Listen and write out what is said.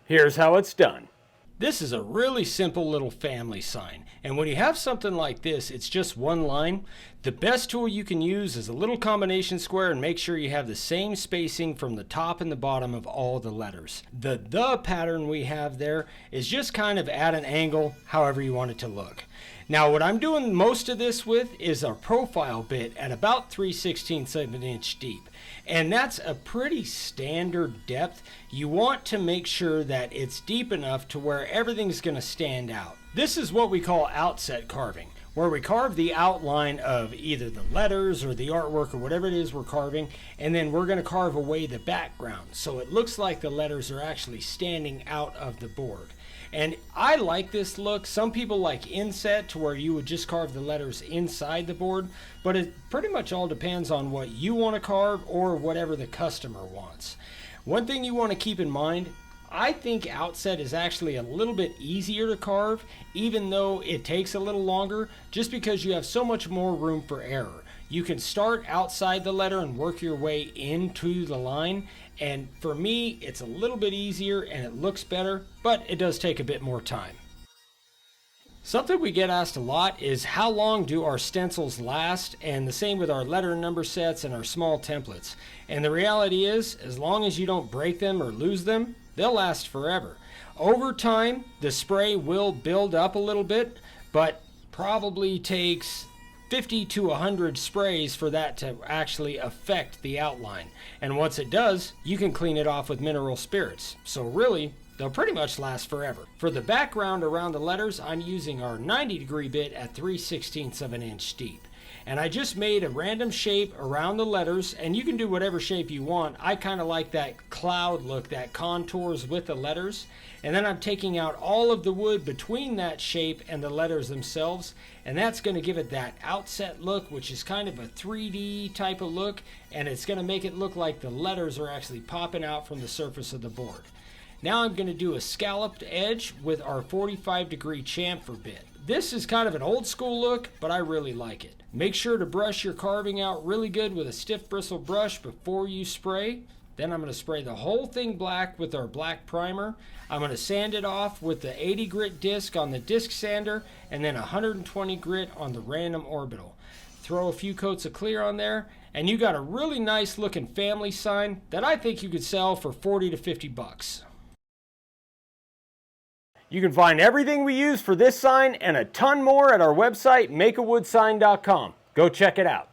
Here's how it's done. This is a really simple little family sign, and when you have something like this, it's just one line. The best tool you can use is a little combination square and make sure you have the same spacing from the top and the bottom of all the letters. The pattern we have there is just kind of at an angle, however you want it to look. Now what I'm doing most of this with is a profile bit at about 3/16 of an inch deep. And that's a pretty standard depth. You want to make sure that it's deep enough to where everything's going to stand out. This is what we call outset carving, where we carve the outline of either the letters or the artwork or whatever it is we're carving, and then we're going to carve away the background so it looks like the letters are actually standing out of the board. And I like this look. Some people like inset, to where you would just carve the letters inside the board, but it pretty much all depends on what you want to carve or whatever the customer wants. One thing you want to keep in mind, I think outset is actually a little bit easier to carve, even though it takes a little longer, just because you have so much more room for error. You can start outside the letter and work your way into the line, and for me it's a little bit easier and it looks better, but it does take a bit more time. Something we get asked a lot is how long do our stencils last, and the same with our letter and number sets and our small templates. And the reality is, as long as you don't break them or lose them, they'll last forever. Over time, the spray will build up a little bit, but probably takes 50 to 100 sprays for that to actually affect the outline. And once it does, you can clean it off with mineral spirits. So really, they'll pretty much last forever. For the background around the letters, I'm using our 90-degree bit at 3/16 of an inch deep. And I just made a random shape around the letters, and you can do whatever shape you want. I kind of like that cloud look, that contours with the letters. And then I'm taking out all of the wood between that shape and the letters themselves, and that's going to give it that outset look, which is kind of a 3D type of look, and it's going to make it look like the letters are actually popping out from the surface of the board. Now I'm going to do a scalloped edge with our 45-degree chamfer bit. This is kind of an old school look, but I really like it. Make sure to brush your carving out really good with a stiff bristle brush before you spray. Then I'm going to spray the whole thing black with our black primer. I'm going to sand it off with the 80 grit disc on the disc sander, and then 120 grit on the random orbital. Throw a few coats of clear on there, and you got a really nice looking family sign that I think you could sell for 40 to 50 bucks. You can find everything we use for this sign and a ton more at our website, makeawoodsign.com. Go check it out.